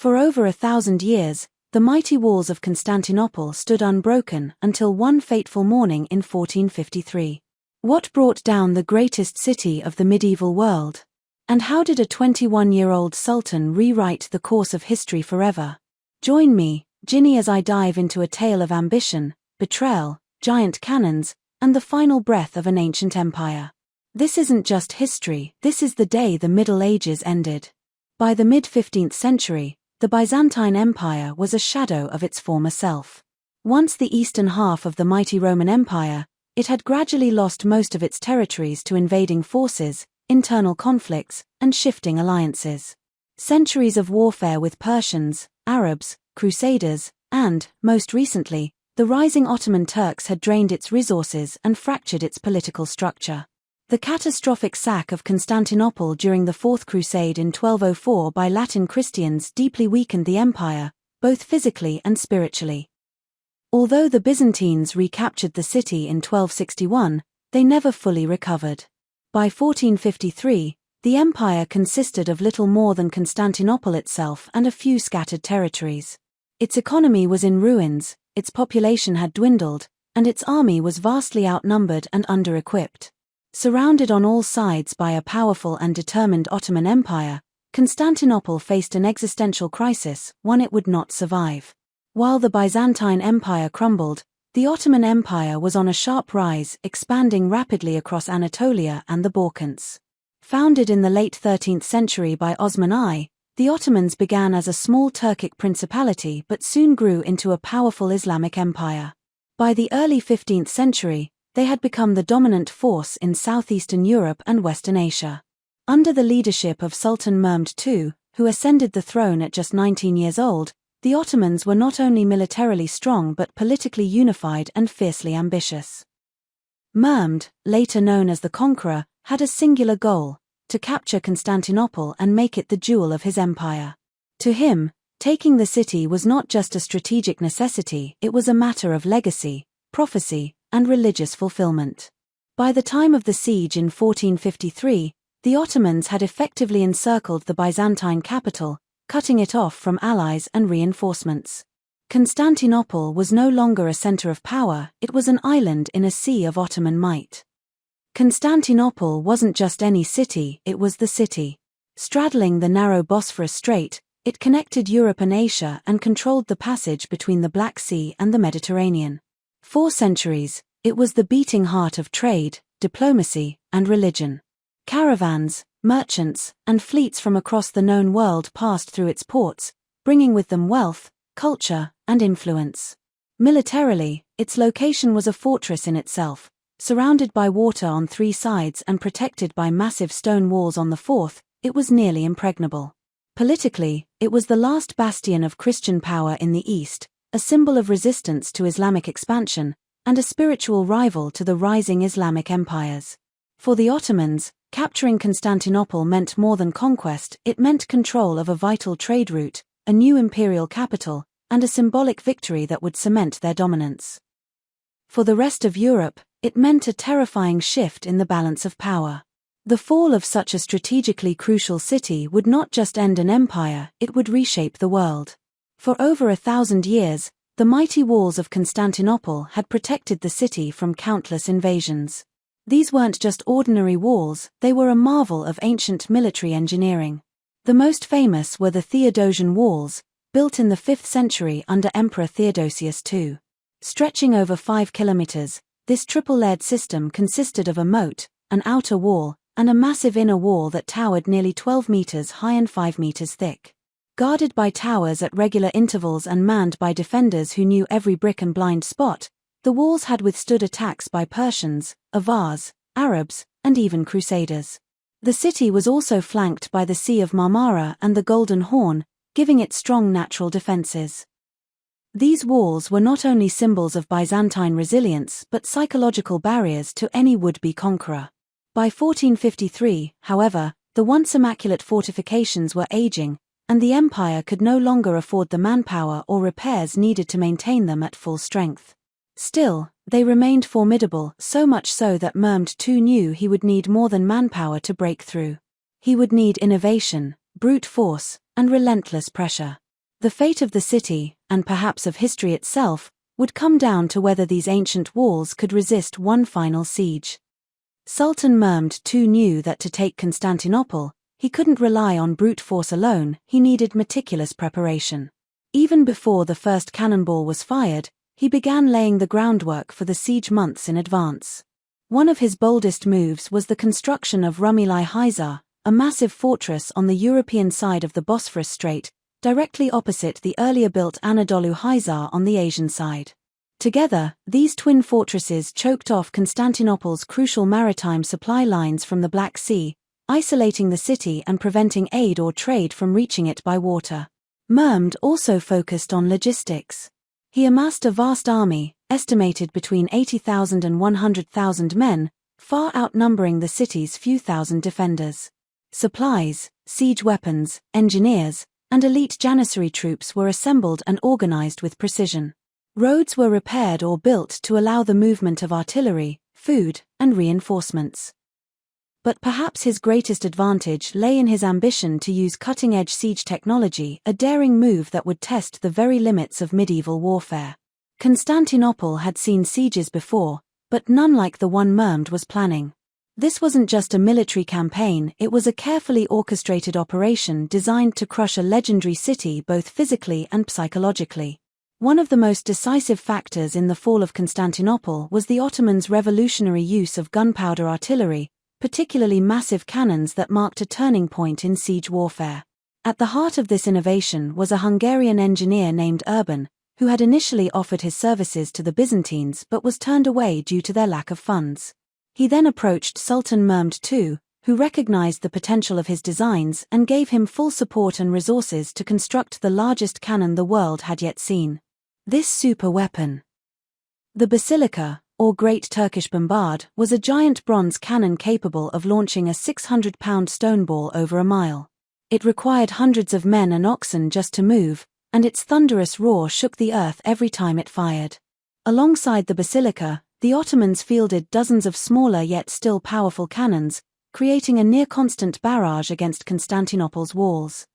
For over 1,000 years, the mighty walls of Constantinople stood unbroken until one fateful morning in 1453. What brought down the greatest city of the medieval world? And how did a 21-year-old sultan rewrite the course of history forever? Join me, Ginny, as I dive into a tale of ambition, betrayal, giant cannons, and the final breath of an ancient empire. This isn't just history, this is the day the Middle Ages ended. By the mid-15th century, the Byzantine Empire was a shadow of its former self. Once the eastern half of the mighty Roman Empire, it had gradually lost most of its territories to invading forces, internal conflicts, and shifting alliances. Centuries of warfare with Persians, Arabs, Crusaders, and, most recently, the rising Ottoman Turks had drained its resources and fractured its political structure. The catastrophic sack of Constantinople during the Fourth Crusade in 1204 by Latin Christians deeply weakened the empire, both physically and spiritually. Although the Byzantines recaptured the city in 1261, they never fully recovered. By 1453, the empire consisted of little more than Constantinople itself and a few scattered territories. Its economy was in ruins, its population had dwindled, and its army was vastly outnumbered and under-equipped. Surrounded on all sides by a powerful and determined Ottoman Empire, Constantinople faced an existential crisis, one it would not survive. While the Byzantine Empire crumbled, the Ottoman Empire was on a sharp rise, expanding rapidly across Anatolia and the Balkans. Founded in the late 13th century by Osman I, the Ottomans began as a small Turkic principality but soon grew into a powerful Islamic empire. By the early 15th century, they had become the dominant force in southeastern Europe and Western Asia. Under the leadership of Sultan Mehmed II, who ascended the throne at just 19 years old, the Ottomans were not only militarily strong but politically unified and fiercely ambitious. Mehmed, later known as the Conqueror, had a singular goal: to capture Constantinople and make it the jewel of his empire. To him, taking the city was not just a strategic necessity, it was a matter of legacy, prophecy, and religious fulfillment. By the time of the siege in 1453, the Ottomans had effectively encircled the Byzantine capital, cutting it off from allies and reinforcements. Constantinople was no longer a center of power, it was an island in a sea of Ottoman might. Constantinople wasn't just any city, it was the city. Straddling the narrow Bosphorus Strait, it connected Europe and Asia and controlled the passage between the Black Sea and the Mediterranean. For centuries, it was the beating heart of trade, diplomacy, and religion. Caravans, merchants, and fleets from across the known world passed through its ports, bringing with them wealth, culture, and influence. Militarily, its location was a fortress in itself, surrounded by water on 3 sides and protected by massive stone walls on the 4th, it was nearly impregnable. Politically, it was the last bastion of Christian power in the East, a symbol of resistance to Islamic expansion, and a spiritual rival to the rising Islamic empires. For the Ottomans, capturing Constantinople meant more than conquest, it meant control of a vital trade route, a new imperial capital, and a symbolic victory that would cement their dominance. For the rest of Europe, it meant a terrifying shift in the balance of power. The fall of such a strategically crucial city would not just end an empire, it would reshape the world. For over 1,000 years, the mighty walls of Constantinople had protected the city from countless invasions. These weren't just ordinary walls, they were a marvel of ancient military engineering. The most famous were the Theodosian walls, built in the 5th century under Emperor Theodosius II. Stretching over 5 kilometers, this triple-layered system consisted of a moat, an outer wall, and a massive inner wall that towered nearly 12 meters high and 5 meters thick. Guarded by towers at regular intervals and manned by defenders who knew every brick and blind spot, the walls had withstood attacks by Persians, Avars, Arabs, and even Crusaders. The city was also flanked by the Sea of Marmara and the Golden Horn, giving it strong natural defenses. These walls were not only symbols of Byzantine resilience but psychological barriers to any would-be conqueror. By 1453, however, the once immaculate fortifications were aging, and the empire could no longer afford the manpower or repairs needed to maintain them at full strength. Still, they remained formidable, so much so that Mehmed II knew he would need more than manpower to break through. He would need innovation, brute force, and relentless pressure. The fate of the city, and perhaps of history itself, would come down to whether these ancient walls could resist one final siege. Sultan Mehmed II knew that to take Constantinople, he couldn't rely on brute force alone, he needed meticulous preparation. Even before the first cannonball was fired, he began laying the groundwork for the siege months in advance. One of his boldest moves was the construction of Rumeli Hisar, a massive fortress on the European side of the Bosphorus Strait, directly opposite the earlier built Anadolu Hisar on the Asian side. Together, these twin fortresses choked off Constantinople's crucial maritime supply lines from the Black Sea, isolating the city and preventing aid or trade from reaching it by water. Mehmed also focused on logistics. He amassed a vast army, estimated between 80,000 and 100,000 men, far outnumbering the city's few thousand defenders. Supplies, siege weapons, engineers, and elite janissary troops were assembled and organized with precision. Roads were repaired or built to allow the movement of artillery, food, and reinforcements. But perhaps his greatest advantage lay in his ambition to use cutting-edge siege technology, a daring move that would test the very limits of medieval warfare. Constantinople had seen sieges before, but none like the one Mehmed was planning. This wasn't just a military campaign, it was a carefully orchestrated operation designed to crush a legendary city both physically and psychologically. One of the most decisive factors in the fall of Constantinople was the Ottomans' revolutionary use of gunpowder artillery, particularly massive cannons that marked a turning point in siege warfare. At the heart of this innovation was a Hungarian engineer named Urban, who had initially offered his services to the Byzantines but was turned away due to their lack of funds. He then approached Sultan Mehmed II, who recognized the potential of his designs and gave him full support and resources to construct the largest cannon the world had yet seen. This super weapon, the Basilica, or Great Turkish Bombard, was a giant bronze cannon capable of launching a 600-pound stone ball over a mile. It required hundreds of men and oxen just to move, and its thunderous roar shook the earth every time it fired. Alongside the Basilica, the Ottomans fielded dozens of smaller yet still powerful cannons, creating a near-constant barrage against Constantinople's walls.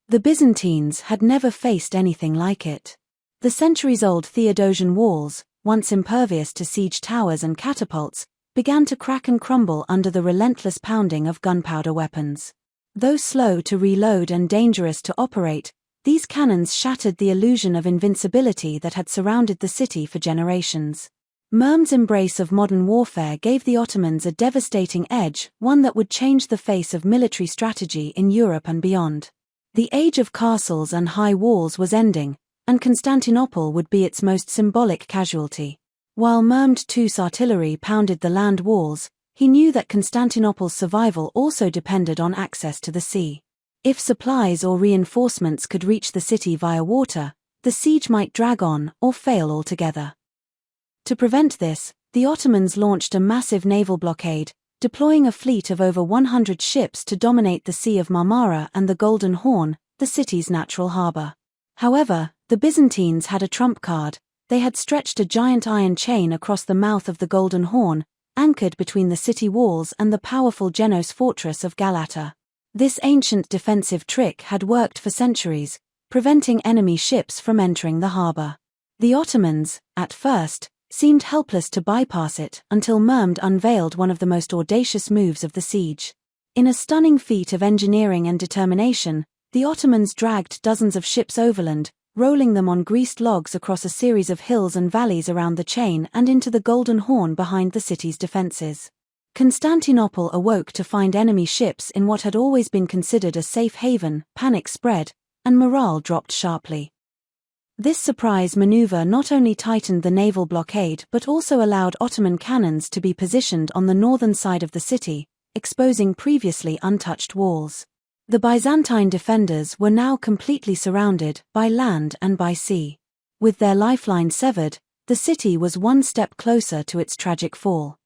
The Byzantines had never faced anything like it. The centuries-old Theodosian walls, once impervious to siege towers and catapults, began to crack and crumble under the relentless pounding of gunpowder weapons. Though slow to reload and dangerous to operate, these cannons shattered the illusion of invincibility that had surrounded the city for generations. Mehmed's embrace of modern warfare gave the Ottomans a devastating edge, one that would change the face of military strategy in Europe and beyond. The age of castles and high walls was ending, and Constantinople would be its most symbolic casualty. While Mehmed II's artillery pounded the land walls, he knew that Constantinople's survival also depended on access to the sea. If supplies or reinforcements could reach the city via water, the siege might drag on or fail altogether. To prevent this, the Ottomans launched a massive naval blockade, deploying a fleet of over 100 ships to dominate the Sea of Marmara and the Golden Horn, the city's natural harbor. However, the Byzantines had a trump card. They had stretched a giant iron chain across the mouth of the Golden Horn, anchored between the city walls and the powerful Genos fortress of Galata. This ancient defensive trick had worked for centuries, preventing enemy ships from entering the harbor. The Ottomans, at first, seemed helpless to bypass it until Mehmed unveiled one of the most audacious moves of the siege. In a stunning feat of engineering and determination, the Ottomans dragged dozens of ships overland, rolling them on greased logs across a series of hills and valleys around the chain and into the Golden Horn behind the city's defenses. Constantinople awoke to find enemy ships in what had always been considered a safe haven, panic spread, and morale dropped sharply. This surprise maneuver not only tightened the naval blockade but also allowed Ottoman cannons to be positioned on the northern side of the city, exposing previously untouched walls. The Byzantine defenders were now completely surrounded, by land and by sea. With their lifeline severed, the city was one step closer to its tragic fall.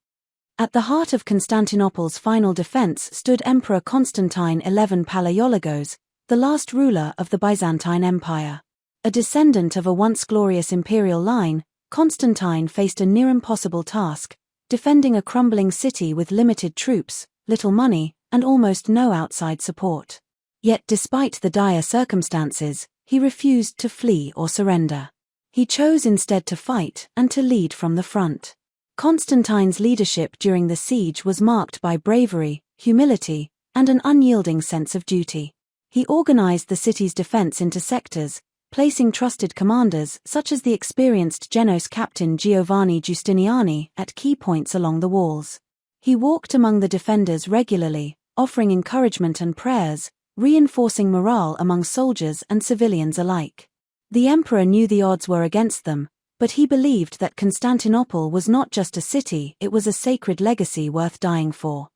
At the heart of Constantinople's final defense stood Emperor Constantine XI Palaiologos, the last ruler of the Byzantine Empire. A descendant of a once glorious imperial line, Constantine faced a near-impossible task, defending a crumbling city with limited troops, little money, and almost no outside support. Yet despite the dire circumstances, he refused to flee or surrender. He chose instead to fight and to lead from the front. Constantine's leadership during the siege was marked by bravery, humility, and an unyielding sense of duty. He organized the city's defense into sectors, placing trusted commanders such as the experienced Genoese captain Giovanni Giustiniani at key points along the walls. He walked among the defenders regularly, offering encouragement and prayers, reinforcing morale among soldiers and civilians alike. The emperor knew the odds were against them, but he believed that Constantinople was not just a city, it was a sacred legacy worth dying for.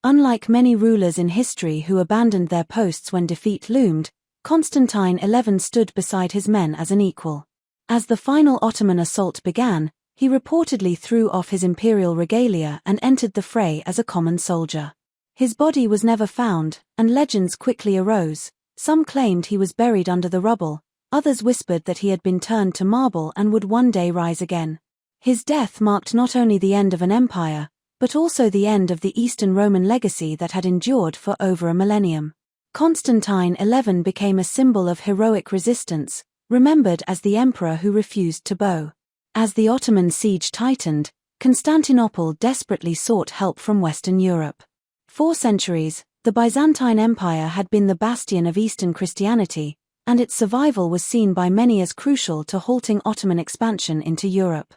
Unlike many rulers in history who abandoned their posts when defeat loomed, Constantine XI stood beside his men as an equal. As the final Ottoman assault began, he reportedly threw off his imperial regalia and entered the fray as a common soldier. His body was never found, and legends quickly arose. Some claimed he was buried under the rubble, others whispered that he had been turned to marble and would one day rise again. His death marked not only the end of an empire, but also the end of the Eastern Roman legacy that had endured for over a millennium. Constantine XI became a symbol of heroic resistance, remembered as the emperor who refused to bow. As the Ottoman siege tightened, Constantinople desperately sought help from Western Europe. For centuries, the Byzantine Empire had been the bastion of Eastern Christianity, and its survival was seen by many as crucial to halting Ottoman expansion into Europe.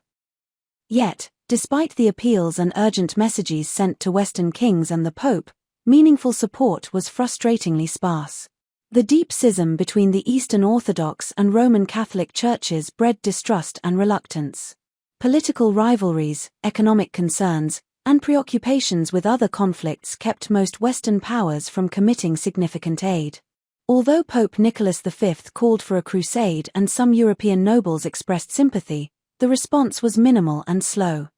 Yet, despite the appeals and urgent messages sent to Western kings and the Pope, meaningful support was frustratingly sparse. The deep schism between the Eastern Orthodox and Roman Catholic churches bred distrust and reluctance. Political rivalries, economic concerns, and preoccupations with other conflicts kept most Western powers from committing significant aid. Although Pope Nicholas V called for a crusade and some European nobles expressed sympathy, the response was minimal and slow.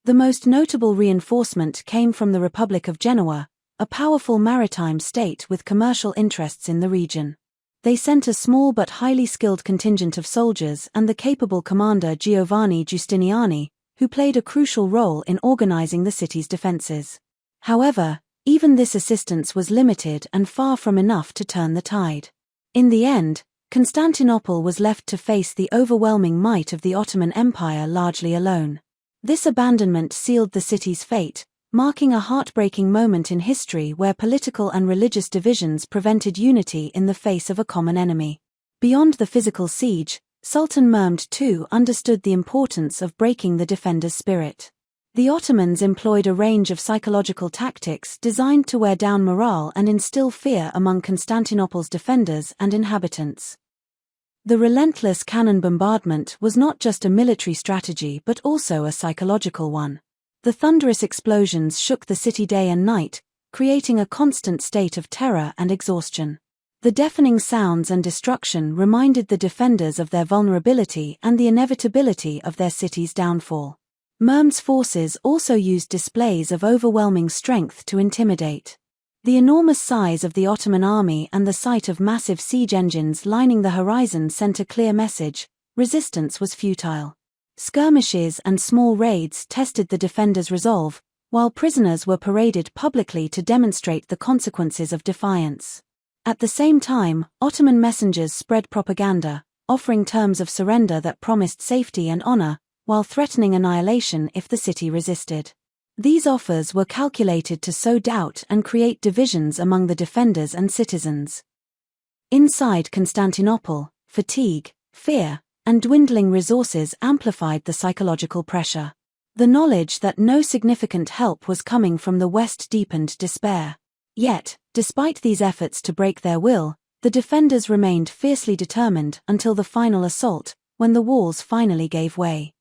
The most notable reinforcement came from the Republic of Genoa, a powerful maritime state with commercial interests in the region. They sent a small but highly skilled contingent of soldiers and the capable commander Giovanni Giustiniani, who played a crucial role in organizing the city's defenses. However, even this assistance was limited and far from enough to turn the tide. In the end, Constantinople was left to face the overwhelming might of the Ottoman Empire largely alone. This abandonment sealed the city's fate, marking a heartbreaking moment in history where political and religious divisions prevented unity in the face of a common enemy. Beyond the physical siege, Sultan Mehmed II understood the importance of breaking the defender's spirit. The Ottomans employed a range of psychological tactics designed to wear down morale and instill fear among Constantinople's defenders and inhabitants. The relentless cannon bombardment was not just a military strategy but also a psychological one. The thunderous explosions shook the city day and night, creating a constant state of terror and exhaustion. The deafening sounds and destruction reminded the defenders of their vulnerability and the inevitability of their city's downfall. Mehmed's forces also used displays of overwhelming strength to intimidate. The enormous size of the Ottoman army and the sight of massive siege engines lining the horizon sent a clear message: resistance was futile. Skirmishes and small raids tested the defenders' resolve, while prisoners were paraded publicly to demonstrate the consequences of defiance. At the same time, Ottoman messengers spread propaganda, offering terms of surrender that promised safety and honor, while threatening annihilation if the city resisted. These offers were calculated to sow doubt and create divisions among the defenders and citizens. Inside Constantinople, fatigue, fear, and dwindling resources amplified the psychological pressure. The knowledge that no significant help was coming from the West deepened despair. Yet, despite these efforts to break their will, the defenders remained fiercely determined until the final assault, when the walls finally gave way.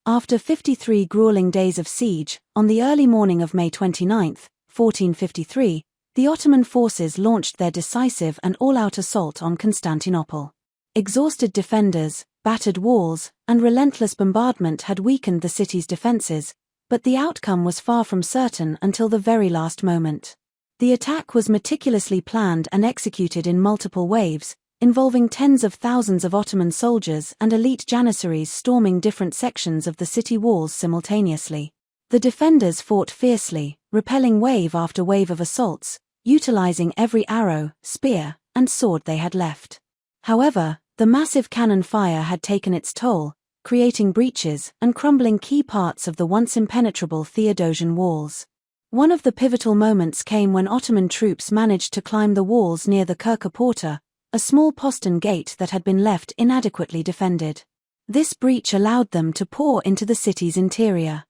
After 53 grueling days of siege, on the early morning of May 29, 1453, the Ottoman forces launched their decisive and all-out assault on Constantinople. Exhausted defenders, battered walls, and relentless bombardment had weakened the city's defenses, but the outcome was far from certain until the very last moment. The attack was meticulously planned and executed in multiple waves, involving tens of thousands of Ottoman soldiers and elite janissaries storming different sections of the city walls simultaneously. The defenders fought fiercely, repelling wave after wave of assaults, utilizing every arrow, spear, and sword they had left. However, the massive cannon fire had taken its toll, creating breaches and crumbling key parts of the once impenetrable Theodosian walls. One of the pivotal moments came when Ottoman troops managed to climb the walls near the Kirka Porta, a small postern gate that had been left inadequately defended. This breach allowed them to pour into the city's interior.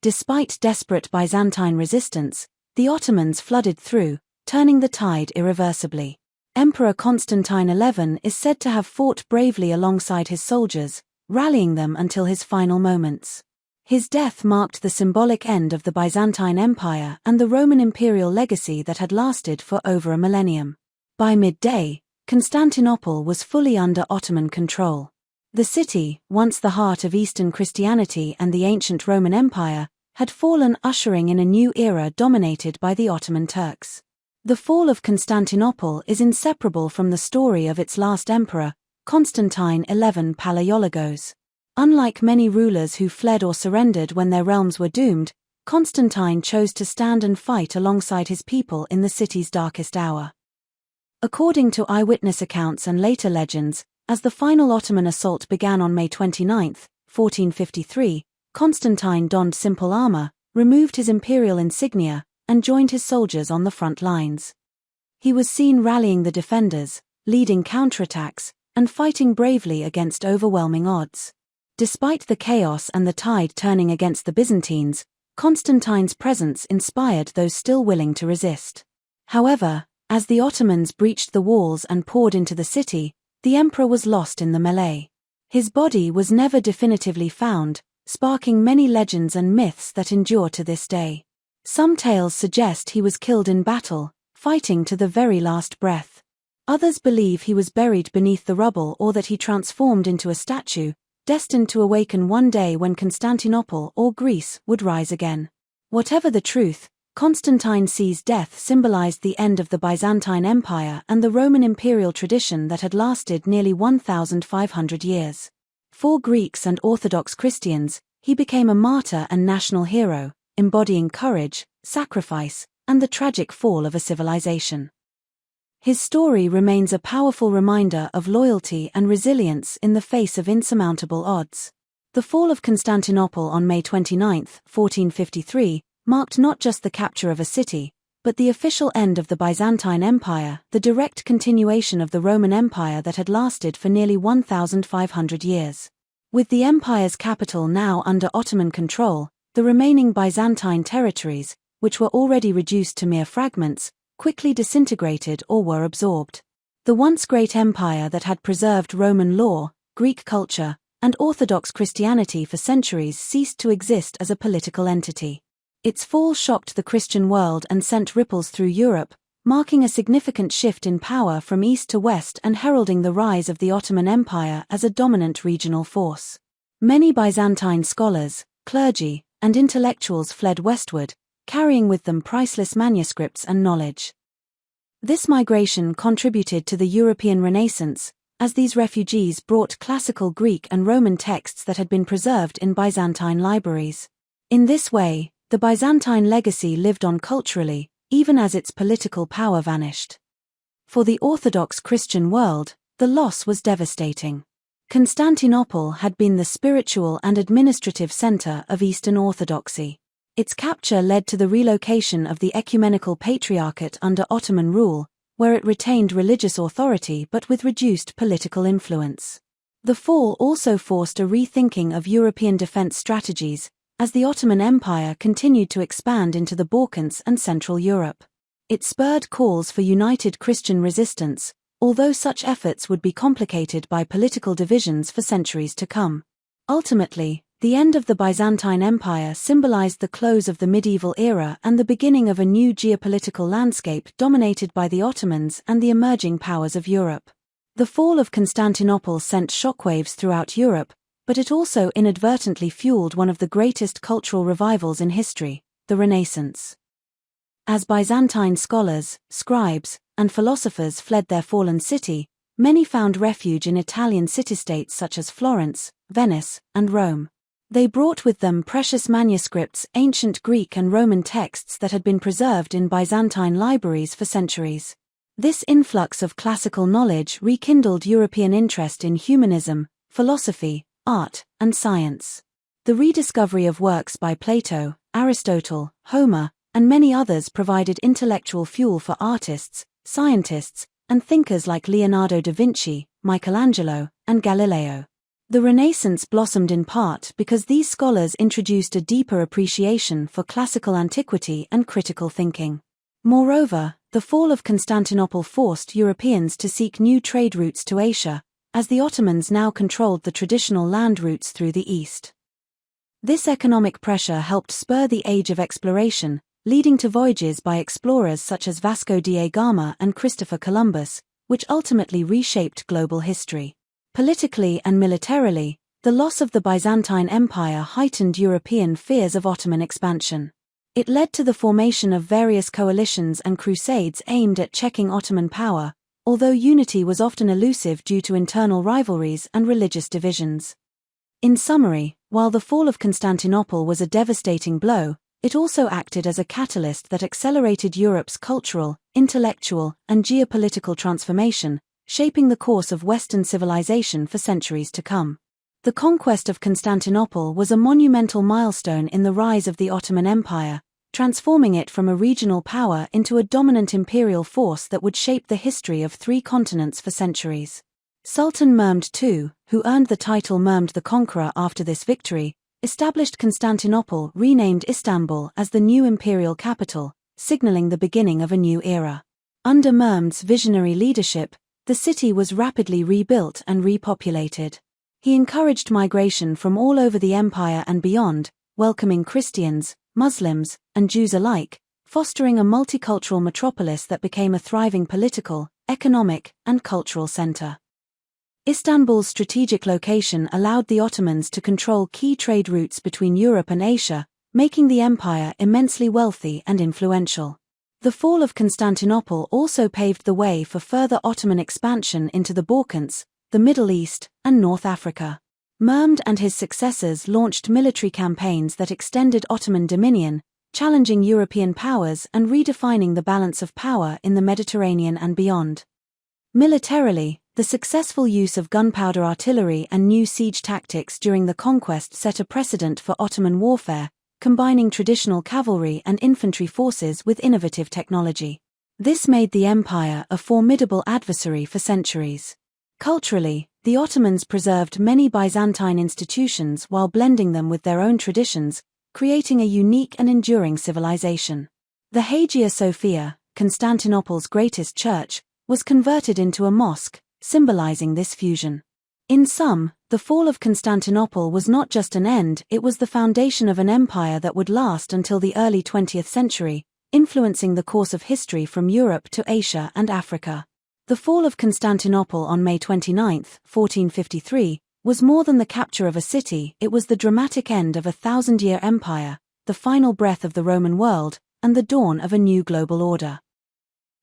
Despite desperate Byzantine resistance, the Ottomans flooded through, turning the tide irreversibly. Emperor Constantine XI is said to have fought bravely alongside his soldiers, rallying them until his final moments. His death marked the symbolic end of the Byzantine Empire and the Roman imperial legacy that had lasted for over a millennium. By midday, Constantinople was fully under Ottoman control. The city, once the heart of Eastern Christianity and the ancient Roman Empire, had fallen, ushering in a new era dominated by the Ottoman Turks. The fall of Constantinople is inseparable from the story of its last emperor, Constantine XI Palaiologos. Unlike many rulers who fled or surrendered when their realms were doomed, Constantine chose to stand and fight alongside his people in the city's darkest hour. According to eyewitness accounts and later legends, as the final Ottoman assault began on May 29, 1453, Constantine donned simple armor, removed his imperial insignia, and joined his soldiers on the front lines. He was seen rallying the defenders, leading counterattacks, and fighting bravely against overwhelming odds. Despite the chaos and the tide turning against the Byzantines, Constantine's presence inspired those still willing to resist. However, as the Ottomans breached the walls and poured into the city, the emperor was lost in the melee. His body was never definitively found, sparking many legends and myths that endure to this day. Some tales suggest he was killed in battle, fighting to the very last breath. Others believe he was buried beneath the rubble or that he transformed into a statue, destined to awaken one day when Constantinople or Greece would rise again. Whatever the truth, Constantine XI's death symbolized the end of the Byzantine Empire and the Roman imperial tradition that had lasted nearly 1,500 years. For Greeks and Orthodox Christians, he became a martyr and national hero, embodying courage, sacrifice, and the tragic fall of a civilization. His story remains a powerful reminder of loyalty and resilience in the face of insurmountable odds. The fall of Constantinople on May 29, 1453, marked not just the capture of a city, but the official end of the Byzantine Empire, the direct continuation of the Roman Empire that had lasted for nearly 1,500 years. With the empire's capital now under Ottoman control, the remaining Byzantine territories, which were already reduced to mere fragments, quickly disintegrated or were absorbed. The once great empire that had preserved Roman law, Greek culture, and Orthodox Christianity for centuries ceased to exist as a political entity. Its fall shocked the Christian world and sent ripples through Europe, marking a significant shift in power from east to west and heralding the rise of the Ottoman Empire as a dominant regional force. Many Byzantine scholars, clergy, and intellectuals fled westward, carrying with them priceless manuscripts and knowledge. This migration contributed to the European Renaissance, as these refugees brought classical Greek and Roman texts that had been preserved in Byzantine libraries. In this way, the Byzantine legacy lived on culturally, even as its political power vanished. For the Orthodox Christian world, the loss was devastating. Constantinople had been the spiritual and administrative center of Eastern Orthodoxy. Its capture led to the relocation of the Ecumenical Patriarchate under Ottoman rule, where it retained religious authority but with reduced political influence. The fall also forced a rethinking of European defense strategies, as the Ottoman Empire continued to expand into the Balkans and Central Europe. It spurred calls for united Christian resistance, although such efforts would be complicated by political divisions for centuries to come. Ultimately, the end of the Byzantine Empire symbolized the close of the medieval era and the beginning of a new geopolitical landscape dominated by the Ottomans and the emerging powers of Europe. The fall of Constantinople sent shockwaves throughout Europe, but it also inadvertently fueled one of the greatest cultural revivals in history, the Renaissance. As Byzantine scholars, scribes, and philosophers fled their fallen city, many found refuge in Italian city-states such as Florence, Venice, and Rome. They brought with them precious manuscripts, ancient Greek and Roman texts that had been preserved in Byzantine libraries for centuries. This influx of classical knowledge rekindled European interest in humanism, philosophy, art, and science. The rediscovery of works by Plato, Aristotle, Homer, and many others provided intellectual fuel for artists, scientists, and thinkers like Leonardo da Vinci, Michelangelo, and Galileo. The Renaissance blossomed in part because these scholars introduced a deeper appreciation for classical antiquity and critical thinking. Moreover, the fall of Constantinople forced Europeans to seek new trade routes to Asia, as the Ottomans now controlled the traditional land routes through the east. This economic pressure helped spur the age of exploration, leading to voyages by explorers such as Vasco da Gama and Christopher Columbus, which ultimately reshaped global history. Politically and militarily, the loss of the Byzantine Empire heightened European fears of Ottoman expansion. It led to the formation of various coalitions and crusades aimed at checking Ottoman power, although unity was often elusive due to internal rivalries and religious divisions. In summary, while the fall of Constantinople was a devastating blow, it also acted as a catalyst that accelerated Europe's cultural, intellectual, and geopolitical transformation, shaping the course of Western civilization for centuries to come. The conquest of Constantinople was a monumental milestone in the rise of the Ottoman Empire, transforming it from a regional power into a dominant imperial force that would shape the history of 3 continents for centuries. Sultan Mehmed II, who earned the title Mehmed the Conqueror after this victory, established Constantinople, renamed Istanbul, as the new imperial capital, signaling the beginning of a new era. Under Mehmed's visionary leadership, the city was rapidly rebuilt and repopulated. He encouraged migration from all over the empire and beyond, welcoming Christians, Muslims, and Jews alike, fostering a multicultural metropolis that became a thriving political, economic, and cultural center. Istanbul's strategic location allowed the Ottomans to control key trade routes between Europe and Asia, making the empire immensely wealthy and influential. The fall of Constantinople also paved the way for further Ottoman expansion into the Balkans, the Middle East, and North Africa. Mehmed and his successors launched military campaigns that extended Ottoman dominion, challenging European powers and redefining the balance of power in the Mediterranean and beyond. Militarily, the successful use of gunpowder artillery and new siege tactics during the conquest set a precedent for Ottoman warfare, combining traditional cavalry and infantry forces with innovative technology. This made the empire a formidable adversary for centuries. Culturally, the Ottomans preserved many Byzantine institutions while blending them with their own traditions, creating a unique and enduring civilization. The Hagia Sophia, Constantinople's greatest church, was converted into a mosque, symbolizing this fusion. In sum, the fall of Constantinople was not just an end, it was the foundation of an empire that would last until the early 20th century, influencing the course of history from Europe to Asia and Africa. The fall of Constantinople on May 29, 1453, was more than the capture of a city, it was the dramatic end of a 1,000-year empire, the final breath of the Roman world, and the dawn of a new global order.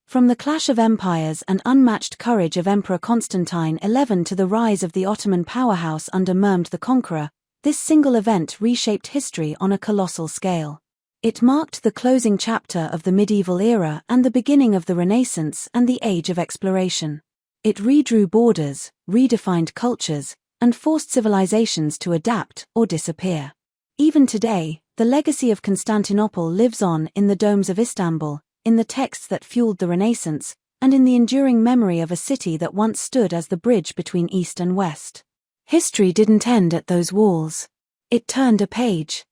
From the clash of empires and unmatched courage of Emperor Constantine XI to the rise of the Ottoman powerhouse under Mehmed the Conqueror, this single event reshaped history on a colossal scale. It marked the closing chapter of the medieval era and the beginning of the Renaissance and the age of exploration. It redrew borders, redefined cultures, and forced civilizations to adapt or disappear. Even today, the legacy of Constantinople lives on in the domes of Istanbul, in the texts that fueled the Renaissance, and in the enduring memory of a city that once stood as the bridge between East and West. History didn't end at those walls. It turned a page.